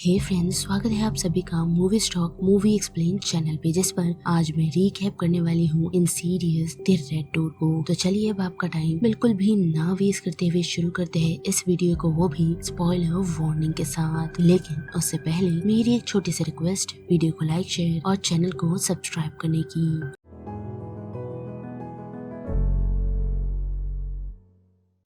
हे friends, स्वागत है आप सभी का movie stock movie explain channel पे, जिस पर आज मैं रीकैप करने वाली हूँ इंसीडियस द रेड डोर को। तो चलिए अब आपका टाइम बिल्कुल भी ना वेस्ट करते हुए शुरू करते हैं इस वीडियो को, वो भी स्पॉइलर वार्निंग के साथ। लेकिन उससे पहले मेरी एक छोटी सी रिक्वेस्ट, वीडियो को लाइक, शेयर और चैनल को सब्सक्राइब करने की।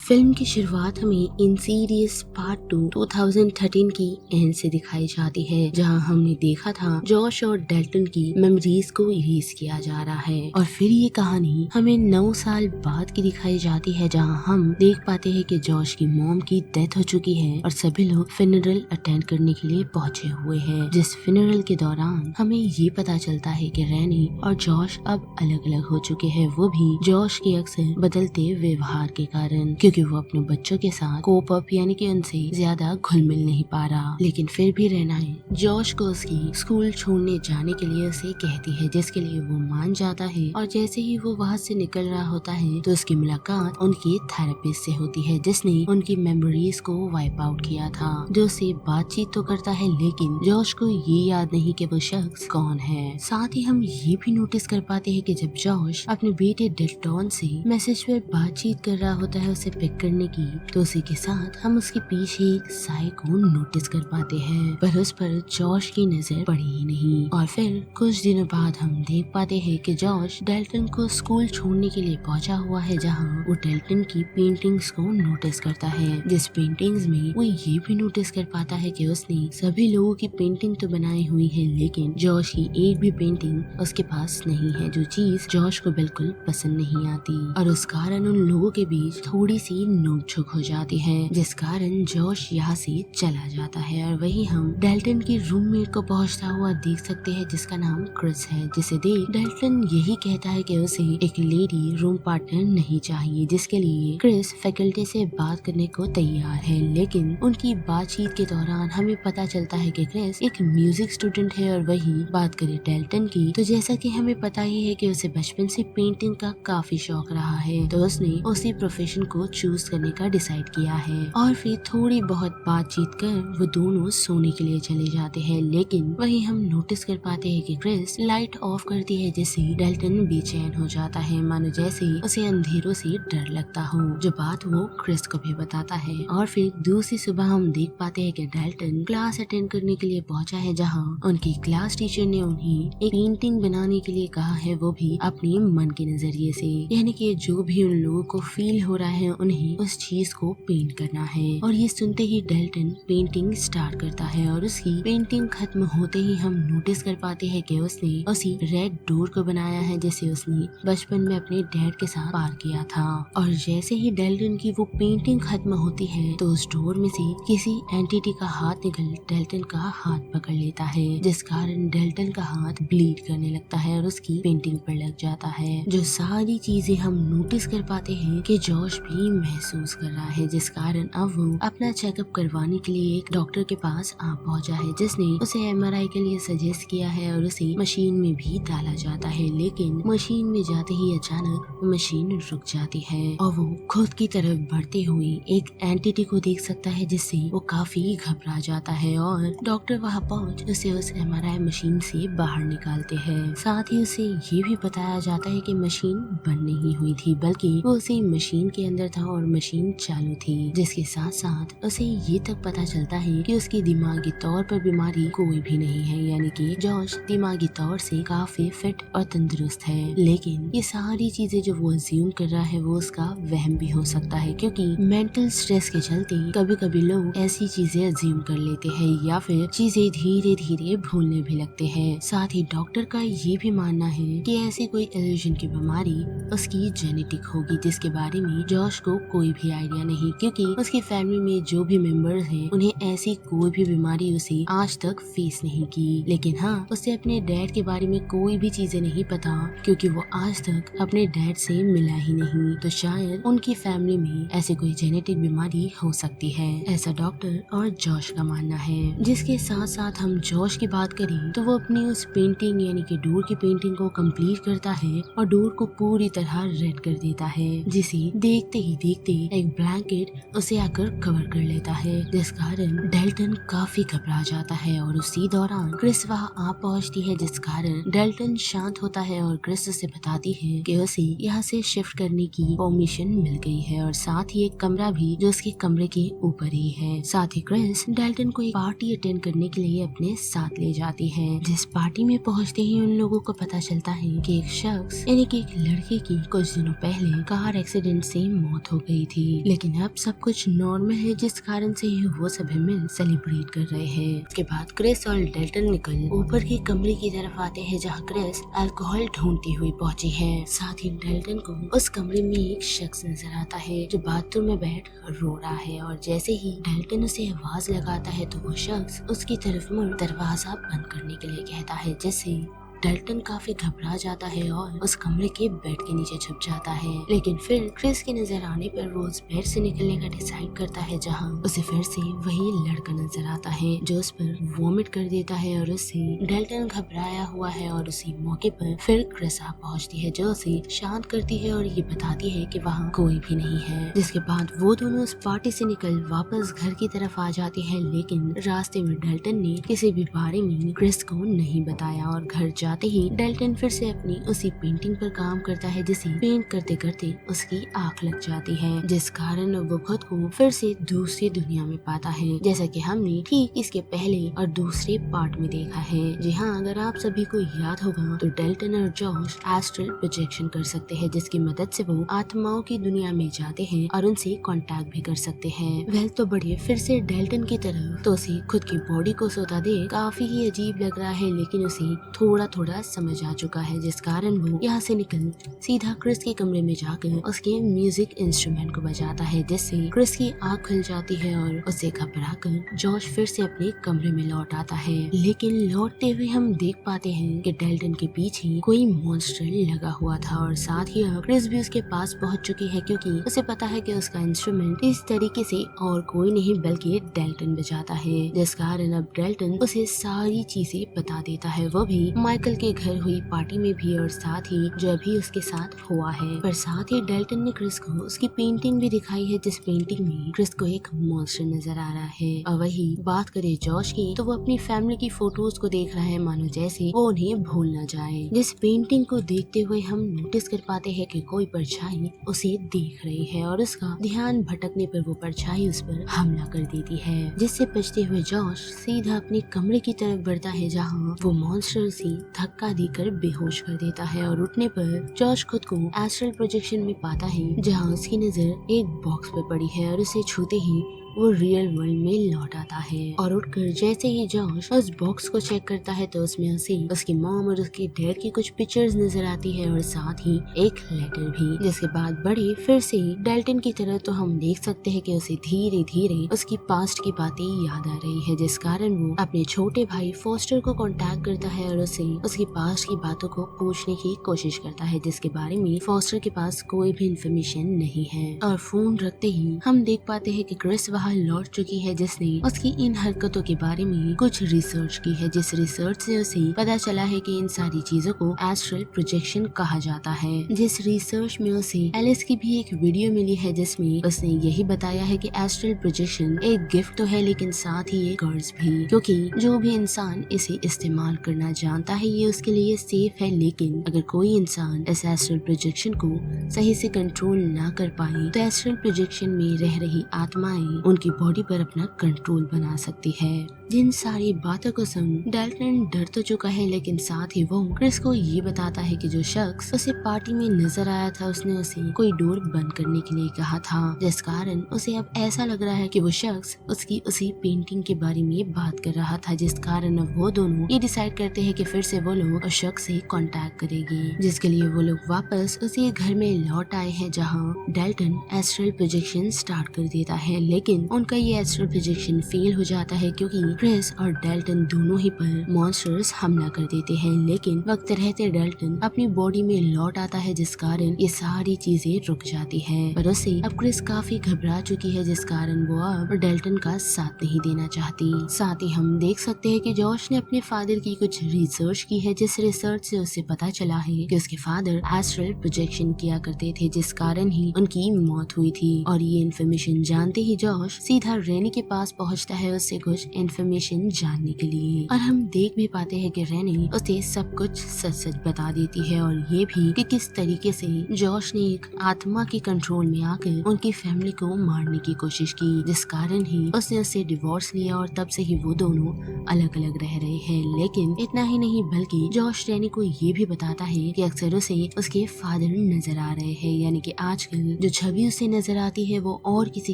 फिल्म की शुरुआत हमें इंसीडियस पार्ट 2 2013 की एंड से दिखाई जाती है, जहां हमने देखा था जॉश और डेल्टन की मेमोरीज को इरेज किया जा रहा है। और फिर ये कहानी हमें 9 साल बाद की दिखाई जाती है, जहां हम देख पाते हैं कि जॉश की मॉम की डेथ हो चुकी है और सभी लोग फ्यूनरल अटेंड करने के लिए पहुंचे हुए हैं। जिस फ्यूनरल के दौरान हमें ये पता चलता है कि रैनी और जॉश अब अलग अलग हो चुके हैं, वो भी जॉश के अक्सर बदलते व्यवहार के कारण, क्योंकि वो अपने बच्चों के साथ कोप अप यानी कि उनसे ज्यादा घुल मिल नहीं पा रहा। लेकिन फिर भी रैनी जॉश को उसकी स्कूल छोड़ने जाने के लिए उसे कहती है, जिसके लिए वो मान जाता है। और जैसे ही वो वहाँ से निकल रहा होता है तो उसकी मुलाकात उनके थेरेपिस्ट से होती है, जिसने उनकी मेमोरीज को वाइप आउट किया था। जो उससे बातचीत तो करता है, लेकिन जॉश को ये याद नहीं कि वो शख्स कौन है। साथ ही हम ये भी नोटिस कर पाते हैं कि जब जॉश अपने बेटे डेल्टन से मैसेज पर बातचीत कर रहा होता है उसे पिक करने की, तो उसी के साथ हम उसके पीछे एक साय को नोटिस कर पाते हैं, पर उस पर जॉश की नजर पड़ी ही नहीं। और फिर कुछ दिनों बाद हम देख पाते हैं कि जॉश डेल्टन को स्कूल छोड़ने के लिए पहुंचा हुआ है, जहां वो डेल्टन की पेंटिंग्स को नोटिस करता है। जिस पेंटिंग्स में वो ये भी नोटिस कर पाता है कि उसने सभी लोगों की पेंटिंग तो बनाई हुई है, लेकिन जॉश की एक भी पेंटिंग उसके पास नहीं है, जो चीज जॉश को बिल्कुल पसंद नहीं आती। और उस कारण उन लोगों के बीच थोड़ी सी नोकझोंक हो जाती है, जिस कारण जॉश यहाँ से चला जाता है। और वही हम डेल्टन की रूममेट को पहुंचता हुआ देख सकते हैं, जिसका नाम क्रिस है, जिसे देख डेल्टन यही कहता है कि उसे एक लेडी रूम पार्टनर नहीं चाहिए, जिसके लिए क्रिस फैकल्टी से बात करने को तैयार है। लेकिन उनकी बातचीत के दौरान हमें पता चलता है कि क्रिस एक म्यूजिक स्टूडेंट है। और वही बात करें डेल्टन की, तो जैसा कि हमें पता ही है कि उसे बचपन से पेंटिंग का काफी शौक रहा है, तो उसने उसी प्रोफेशन को चूज करने का डिसाइड किया है। और फिर थोड़ी बहुत बातचीत कर वो दोनों सोने के लिए चले जाते हैं। लेकिन वही हम नोटिस कर पाते हैं कि क्रिस लाइट ऑफ करती है, जिससे डेल्टन बेचैन हो जाता है, मानो जैसे उसे अंधेरों से डर लगता हो, जो बात वो क्रिस को भी बताता है। और फिर दूसरी सुबह हम देख पाते हैं कि डेल्टन क्लास अटेंड करने के लिए पहुंचा है, जहां उनकी क्लास टीचर ने उन्हें एक पेंटिंग बनाने के लिए कहा है, वो भी अपने मन के नजरिए से, यानी कि जो भी उन लोगों को फील हो रहा है उन्हें उस चीज को पेंट करना है। और ये सुनते ही डेल्टन पेंटिंग स्टार्ट करता है, और उसकी पेंटिंग खत्म होते ही हम नोटिस कर पाते हैं कि उसने उसी रेड डोर को बनाया है, जैसे उसने बचपन में अपने डैड के साथ पार किया था। और जैसे ही डेल्टन की वो पेंटिंग खत्म होती है, तो उस डोर में से किसी एंटिटी का हाथ निकल डेल्टन का हाथ पकड़ लेता है, जिस कारण डेल्टन का हाथ ब्लीड करने लगता है और उसकी पेंटिंग पर लग जाता है। जो सारी चीजें हम नोटिस कर पाते हैं कि जॉश भी महसूस कर रहा है, जिस कारण अब वो अपना चेकअप करवाने के लिए एक डॉक्टर के पास आ पहुंचा है, जिसने उसे एमआरआई के लिए सजेस्ट किया है और उसे मशीन में भी डाला जाता है। लेकिन मशीन में जाते ही अचानक मशीन रुक जाती है और वो खुद की तरफ बढ़ते हुए एक एंटिटी को देख सकता है, जिससे वो काफी घबरा जाता है। और डॉक्टर वहाँ पहुँच उसे उस एमआरआई मशीन से बाहर निकालते हैं। साथ ही उसे ये भी बताया जाता है कि मशीन बंद नहीं हुई थी, बल्कि वो उसी मशीन के अंदर था और मशीन चालू थी। जिसके साथ साथ उसे ये तक पता चलता है कि उसकी दिमागी तौर पर बीमारी कोई भी नहीं है, यानी कि जॉश दिमागी तौर से काफी फिट और तंदुरुस्त है। लेकिन ये सारी चीजें जो वो अज्यूम कर रहा है वो उसका वहम भी हो सकता है, क्योंकि मेंटल स्ट्रेस के चलते कभी कभी लोग ऐसी चीजें अज्यूम कर लेते हैं या फिर चीजें धीरे धीरे भूलने भी लगते हैं। साथ ही डॉक्टर का ये भी मानना है कि ऐसी कोई इल्यूजन की बीमारी उसकी जेनेटिक होगी, जिसके बारे में जॉश को कोई भी आइडिया नहीं, क्योंकि उसकी फैमिली में जो भी मेंबर्स हैं उन्हें ऐसी कोई भी बीमारी उसे आज तक फेस नहीं की। लेकिन हाँ, उसे अपने डैड के बारे में कोई भी चीजें नहीं पता, क्योंकि वो आज तक अपने डैड से मिला ही नहीं। तो शायद उनकी फैमिली में ऐसी कोई जेनेटिक बीमारी हो सकती है, ऐसा डॉक्टर और जॉश का मानना है। जिसके साथ साथ हम जॉश की बात करें तो वो अपनी उस पेंटिंग यानी कि डोर की पेंटिंग को कंप्लीट करता है और डोर को पूरी तरह रेड कर देता है, जिसे देखते ही देखते एक ब्लैंकेट उसे आकर कवर कर लेता है, जिस कारण डेल्टन काफी घबरा जाता है और उसी दौरान क्रिस वहाँ आ पहुँचती है, जिस कारण डेल्टन शांत होता है और क्रिस उसे बताती है कि उसे यहाँ से शिफ्ट करने की परमिशन मिल गई है और साथ ही एक कमरा भी जो उसके कमरे के ऊपर ही है। साथ ही क्रिस डेल्टन को एक पार्टी अटेंड करने के लिए अपने साथ ले जाती है, जिस पार्टी में पहुँचते ही उन लोगों को पता चलता है कि एक शख्स यानी कि एक लड़के की कुछ दिनों पहले कार एक्सीडेंट से मौत हो गई थी, लेकिन अब सब कुछ नॉर्मल है, जिस कारण से वो सभी मिल सेलिब्रेट कर रहे हैं। इसके बाद क्रिस और डेल्टन निकल ऊपर के कमरे की तरफ आते हैं, जहाँ क्रिस अल्कोहल ढूंढती हुई पहुंची है। साथ ही डेल्टन को उस कमरे में एक शख्स नजर आता है जो बाथरूम में बैठ रो रहा है और जैसे ही डेल्टन उसे आवाज लगाता है तो वो शख्स उसकी तरफ मुड़ दरवाजा बंद करने के लिए कहता है, जिससे डेल्टन काफी घबरा जाता है और उस कमरे के बेड के नीचे छुप जाता है। लेकिन फिर क्रिस के नजर आने पर वो उस बेड से निकलने का डिसाइड करता है, जहां उसे फिर से वही लड़का नजर आता है जो उस पर वॉमिट कर देता है और उससे डेल्टन घबराया हुआ है और उसी मौके पर फिर क्रिस आ पहुंचती है जो उसे शांत करती है और ये बताती है कि वहाँ कोई भी नहीं है। जिसके बाद वो दोनों उस पार्टी से निकल वापस घर की तरफ आ जाते हैं, लेकिन रास्ते में डेल्टन ने किसी भी बारे में क्रिस को नहीं बताया और घर जाते ही डेल्टन फिर से अपनी उसी पेंटिंग पर काम करता है, जिसे पेंट करते करते उसकी आंख लग जाती है, जिस कारण वो खुद को फिर से दूसरी दुनिया में पाता है, जैसा कि हमने ठीक इसके पहले और दूसरे पार्ट में देखा है। जी हाँ, अगर आप सभी को याद होगा तो डेल्टन और जॉश एस्ट्रल प्रोजेक्शन कर सकते हैं, जिसकी मदद से वो आत्माओं की दुनिया में जाते हैं और उनसे कांटेक्ट भी कर सकते हैं। वेल तो बढ़िए फिर से डेल्टन की तरफ तो उसे खुद की बॉडी को सोता दे काफी ही अजीब लग रहा है, लेकिन उसे थोड़ा थोड़ा समझ आ चुका है, जिस कारण वो यहाँ से निकल सीधा क्रिस के कमरे में जाकर उसके म्यूजिक इंस्ट्रूमेंट को बजाता है, जिससे क्रिस की आँख खुल जाती है और उसे घबराकर जॉश फिर से अपने कमरे में लौट आता है। लेकिन लौटते हुए हम देख पाते हैं कि डेल्टन के पीछे कोई मॉन्स्टर लगा हुआ था और साथ ही क्रिस भी उसके पास पहुंच चुकी है, क्योंकि उसे पता है कि उसका इंस्ट्रूमेंट इस तरीके से और कोई नहीं बल्कि डेल्टन बजाता है, जिस कारण अब डेल्टन उसे सारी चीजें बता देता है, वो भी माइकल के घर हुई पार्टी में भी और साथ ही जो अभी उसके साथ हुआ है। पर साथ ही डेल्टन ने क्रिस को उसकी पेंटिंग भी दिखाई है, जिस पेंटिंग में क्रिस को एक मॉन्स्टर नजर आ रहा है। और वही बात करे जॉश की तो वो अपनी फैमिली की फोटोज को देख रहा है, मानो जैसे वो उन्हें भूल न जाए। जिस पेंटिंग को देखते हुए हम नोटिस कर पाते हैं कि कोई परछाई उसे देख रही है और उसका ध्यान भटकने पर वो परछाई उस पर हमला कर देती है, जिससे बचते हुए जॉश सीधा अपने कमरे की तरफ बढ़ता है, जहाँ वो मॉन्स्टर उसे धक्का देकर बेहोश कर देता है और उठने पर जॉश खुद को एस्ट्रल प्रोजेक्शन में पाता है, जहां उसकी नजर एक बॉक्स पर पड़ी है और उसे छूते ही वो रियल वर्ल्ड में लौट आता है। और उठकर जैसे ही जॉश उस बॉक्स को चेक करता है तो उसमें उसे उसकी मॉम और उसके डैड की कुछ पिक्चर्स नजर आती है और साथ ही एक लेटर भी। जिसके बाद बड़ी फिर से डेल्टन की तरह तो हम देख सकते हैं कि उसे धीरे धीरे उसकी पास्ट की बातें याद आ रही है, जिस कारण वो अपने छोटे भाई फोस्टर को कांटेक्ट करता है और उसे उसकी पास्ट की बातों को पूछने की कोशिश करता है, जिसके बारे में फोस्टर के पास कोई भी इंफॉर्मेशन नहीं है। और फोन रखते ही हम देख पाते हैं कि क्रिस वहाँ लौट चुकी है, जिसने उसकी इन हरकतों के बारे में कुछ रिसर्च की है, जिस रिसर्च से उसे पता चला है कि इन सारी चीजों को एस्ट्रल प्रोजेक्शन कहा जाता है। जिस रिसर्च में उसे एलिस की भी एक वीडियो मिली है, जिसमें उसने यही बताया है कि एस्ट्रल प्रोजेक्शन एक गिफ्ट तो है, लेकिन साथ ही एक कर्ज भी, क्योंकि जो भी इंसान इसे इस्तेमाल करना जानता है ये उसके लिए सेफ है, लेकिन अगर कोई इंसान इस एस्ट्रल प्रोजेक्शन को सही से कंट्रोल ना कर पाए तो एस्ट्रल प्रोजेक्शन में रह रही आत्माएं उनकी बॉडी पर अपना कंट्रोल बना सकती है। जिन सारी बातों को सुन डेल्टन डर तो चुका है, लेकिन साथ ही वो क्रिस को ये बताता है कि जो शख्स उसे पार्टी में नजर आया था उसने उसे कोई डोर बंद करने के लिए कहा था, जिस कारण उसे अब ऐसा लग रहा है कि वो शख्स उसकी उसी पेंटिंग के बारे में बात कर रहा था, जिस कारण अब वो दोनों ये डिसाइड करते हैं कि फिर से वो लोग उस शख्स से कांटेक्ट करेंगे, जिसके लिए वो लोग वापस उसी घर में लौट आए हैं, जहाँ डेल्टन एस्ट्रल प्रोजेक्शन स्टार्ट कर देता है। लेकिन लेकिन उनका ये एस्ट्रल प्रोजेक्शन फेल हो जाता है क्योंकि क्रिस और डेल्टन दोनों ही पर मॉन्स्टर्स हमला कर देते हैं। लेकिन वक्त रहते डेल्टन अपनी बॉडी में लौट आता है जिस कारण ये सारी चीजें रुक जाती है। पर उसे अब क्रिस काफी घबरा चुकी है जिस कारण वो अब डेल्टन का साथ नहीं देना चाहती। साथ ही हम देख सकते हैं कि जॉश ने अपने फादर की कुछ रिसर्च की है जिस रिसर्च से उसे पता चला है कि उसके फादर एस्ट्रल प्रोजेक्शन किया करते थे जिस कारण ही उनकी मौत हुई थी। और ये इन्फॉर्मेशन जानते ही जॉश सीधा रेनी के पास पहुंचता है उससे कुछ इन्फॉर्मेशन जानने के लिए। और हम देख भी पाते हैं कि रेनी उसे सब कुछ सच सच बता देती है और ये भी कि किस तरीके से जॉश ने एक आत्मा के कंट्रोल में आकर उनकी फैमिली को मारने की कोशिश की जिस कारण ही उसने उससे डिवोर्स लिया और तब से ही वो दोनों अलग अलग रह रहे हैं। लेकिन इतना ही नहीं बल्कि जॉश रेनी को ये भी बताता है कि अक्सर उसे उसके फादर नजर आ रहे हैं, यानी कि आजकल जो छवि उसे नजर आती है वो और किसी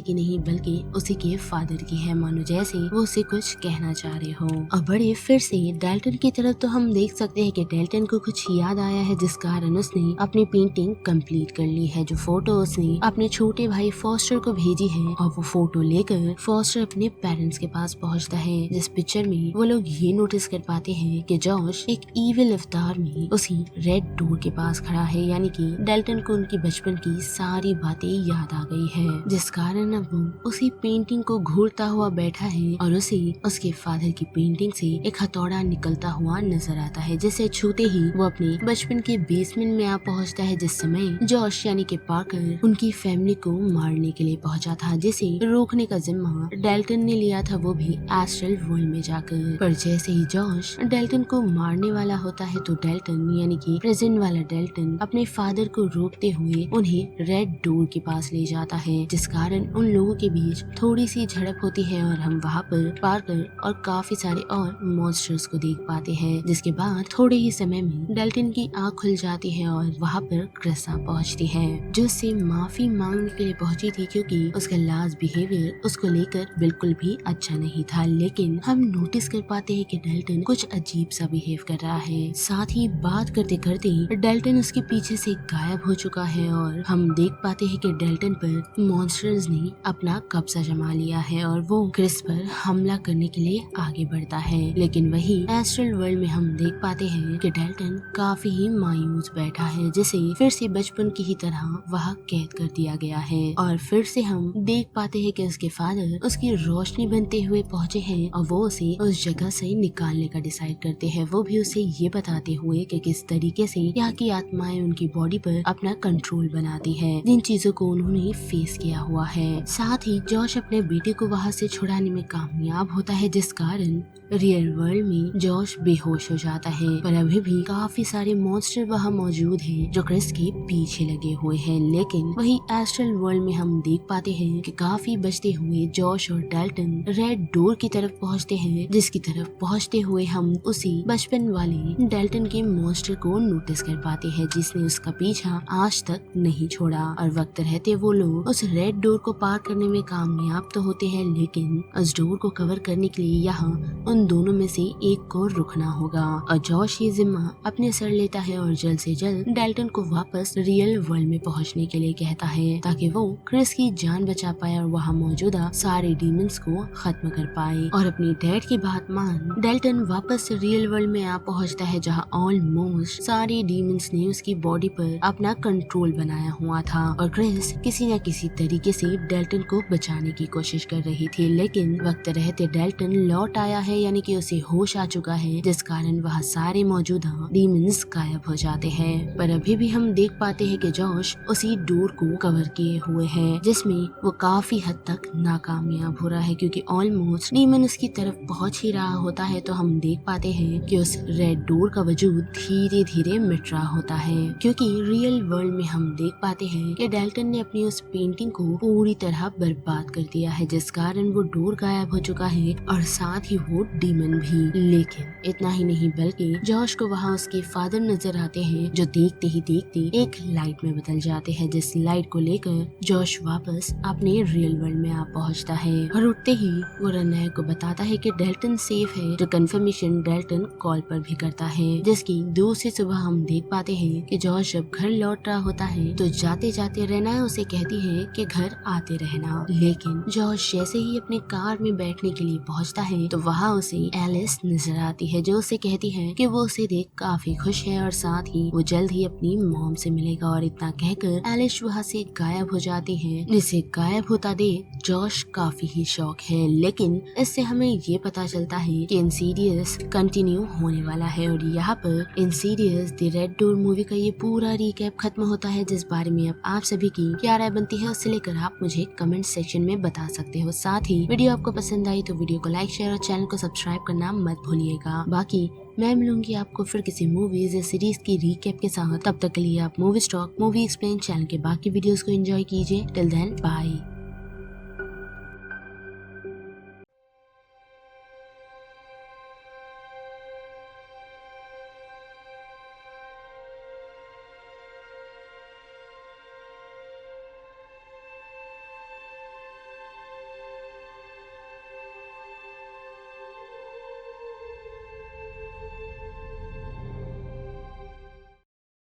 की नहीं बल्कि उसी के फादर की है, मानो जैसे वो उसे कुछ कहना चाह रहे हो। और बड़े फिर से डेल्टन की तरफ तो हम देख सकते हैं कि डेल्टन को कुछ याद आया है जिस कारण उसने अपनी पेंटिंग कंप्लीट कर ली है। जो फोटो उसने अपने छोटे भाई फॉस्टर को भेजी है और वो फोटो लेकर फॉस्टर अपने पेरेंट्स के पास पहुंचता है जिस पिक्चर में वो लोग ये नोटिस कर पाते हैं कि जॉश एक इविल अवतार में उसी रेड डोर के पास खड़ा है, यानी कि डेल्टन को उनकी बचपन की सारी बातें याद आ गई है जिस कारण अब वो उसी पेंटिंग को घूरता हुआ बैठा है और उसे उसके फादर की पेंटिंग से एक हथौड़ा निकलता हुआ नजर आता है जिसे छूते ही वो अपने बचपन के बेसमेंट में आ पहुंचता है जिस समय जॉश यानी कि पार्कर उनकी फैमिली को मारने के लिए पहुंचा था जिसे रोकने का जिम्मा डेल्टन ने लिया था, वो भी एस्ट्रल वर्ल्ड में जाकर। पर जैसे ही जॉश डेल्टन को मारने वाला होता है तो डेल्टन यानी कि प्रेजेंट वाला डेल्टन अपने फादर को रोकते हुए उन्हें रेड डोर के पास ले जाता है जिस कारण उन लोगों के बीच थोड़ी सी झड़प होती है और हम वहाँ पर पार्कर और काफी सारे और मॉन्स्टर्स को देख पाते हैं। जिसके बाद थोड़े ही समय में डेल्टन की आँख खुल जाती है और वहाँ पर क्रिसा पहुँचती है जो उससे माफी मांगने के लिए पहुंची थी क्योंकि उसका लास्ट बिहेवियर उसको लेकर बिल्कुल भी अच्छा नहीं था। लेकिन हम नोटिस कर पाते हैं कि डेल्टन कुछ अजीब सा बिहेव कर रहा है। साथ ही बात करते करते डेल्टन उसके पीछे से गायब हो चुका है और हम देख पाते हैं कि डेल्टन पर मॉन्स्टर्स ने अपना कब्जा जमा लिया है और वो क्रिस पर हमला करने के लिए आगे बढ़ता है। लेकिन वही एस्ट्रल वर्ल्ड में हम देख पाते हैं कि डेल्टन काफी ही मायूस बैठा है जिसे फिर से बचपन की ही तरह वह कैद कर दिया गया है। और फिर से हम देख पाते हैं कि उसके फादर उसकी रोशनी बनते हुए पहुंचे हैं और वो उसे उस जगह से निकालने का डिसाइड करते हैं, वो भी उसे ये बताते हुए कि किस तरीके से यहाँ की आत्माएं उनकी बॉडी पर अपना कंट्रोल बनाती है, जिन चीजों को उन्होंने फेस किया हुआ है। साथ ही जॉश अपने बेटे को वहाँ से छुड़ाने में कामयाब होता है जिस कारण रियल वर्ल्ड में जॉश बेहोश हो जाता है। पर अभी भी काफी सारे मॉन्स्टर वहाँ मौजूद हैं जो क्रिस के पीछे लगे हुए हैं। लेकिन वही एस्ट्रल वर्ल्ड में हम देख पाते हैं कि काफी बचते हुए जॉश और डेल्टन रेड डोर की तरफ पहुँचते हैं जिसकी तरफ पहुँचते हुए हम उसी बचपन वाले डेल्टन के मॉन्स्टर को नोटिस कर पाते हैं जिसने उसका पीछा आज तक नहीं छोड़ा। और वक्त रहते वो लोग उस रेड डोर को पार करने में कामयाब तो होते हैं लेकिन उस डोर को कवर करने के लिए यहाँ उन दोनों में से एक को रुकना होगा। और जॉश ये जिम्मा अपने सर लेता है और जल्द से जल्द डेल्टन को वापस रियल वर्ल्ड में पहुंचने के लिए कहता है ताकि वो क्रिस की जान बचा पाए और वहाँ मौजूदा सारे डीमंस को खत्म कर पाए। और अपनी डैड की बात मान डेल्टन वापस रियल वर्ल्ड में आ पहुंचता है जहाँ ऑलमोस्ट सारे डीमंस ने उसकी बॉडी पर अपना कंट्रोल बनाया हुआ था और क्रिस किसी न किसी तरीके से डेल्टन को बचाने की कोशिश कर रही थी। लेकिन वक्त रहते डेल्टन लौट आया है, यानी कि उसे होश आ चुका है जिस कारण वह सारे मौजूदा डीमंस गायब हो जाते हैं। पर अभी भी हम देख पाते हैं कि जॉश उसी डोर को कवर किए हुए है जिसमें वो काफी हद तक नाकामयाब हो रहा है क्योंकि ऑलमोस्ट डीमन उसकी तरफ पहुंच ही रहा होता है। तो हम देख पाते हैं कि उस रेड डोर का वजूद धीरे धीरे मिट रहा होता है क्योंकि रियल वर्ल्ड में हम देख पाते हैं कि डेल्टन ने अपनी उस पेंटिंग को पूरी तरह बर्बाद कर दिया है जिस कारण वो डोर गायब हो चुका है और साथ ही वो डीमन भी। लेकिन इतना ही नहीं बल्कि जॉश को वहाँ उसके फादर नजर आते हैं जो देखते ही देखते एक लाइट में बदल जाते हैं जिस लाइट को लेकर जॉश वापस अपने रियल वर्ल्ड में आ पहुँचता है और उठते ही वो रनैर को बताता है कि डेल्टन सेफ है, जो कंफर्मेशन डेल्टन कॉल पर भी करता है जिसकी दूसरी सुबह हम देख पाते हैं कि जॉश जब घर लौट रहा होता है तो जाते जाते रेना उसे कहती है कि घर आते रहना। लेकिन लेकिन जॉश जैसे ही अपनी कार में बैठने के लिए पहुंचता है तो वहाँ उसे एलिस नजर आती है, जो उसे कहती है कि वो उसे देख काफी खुश है और साथ ही वो जल्द ही अपनी मॉम से मिलेगा। और इतना कहकर एलिस वहाँ से गायब हो जाती है। जिसे गायब होता देख जॉश काफी ही शॉक है, लेकिन इससे हमें ये पता चलता है कि इंसीडियस कंटिन्यू होने वाला है। और यहाँ पर Insidious the red door movie का ये पूरा रिकैप खत्म होता है, जिस बारे में अब आप सभी की क्या राय बनती है उससे लेकर आप मुझे कमेंट सेक्शन में बता सकते हो। साथ ही वीडियो आपको पसंद आई तो वीडियो को लाइक, शेयर और चैनल को सब्सक्राइब करना मत भूलिएगा। बाकी मैं मिलूंगी आपको फिर किसी मूवीज या सीरीज की रिकैप के साथ। तब तक के लिए आप movie stock movie explain channel के बाकी वीडियोस को एंजॉय कीजिए। Till then bye.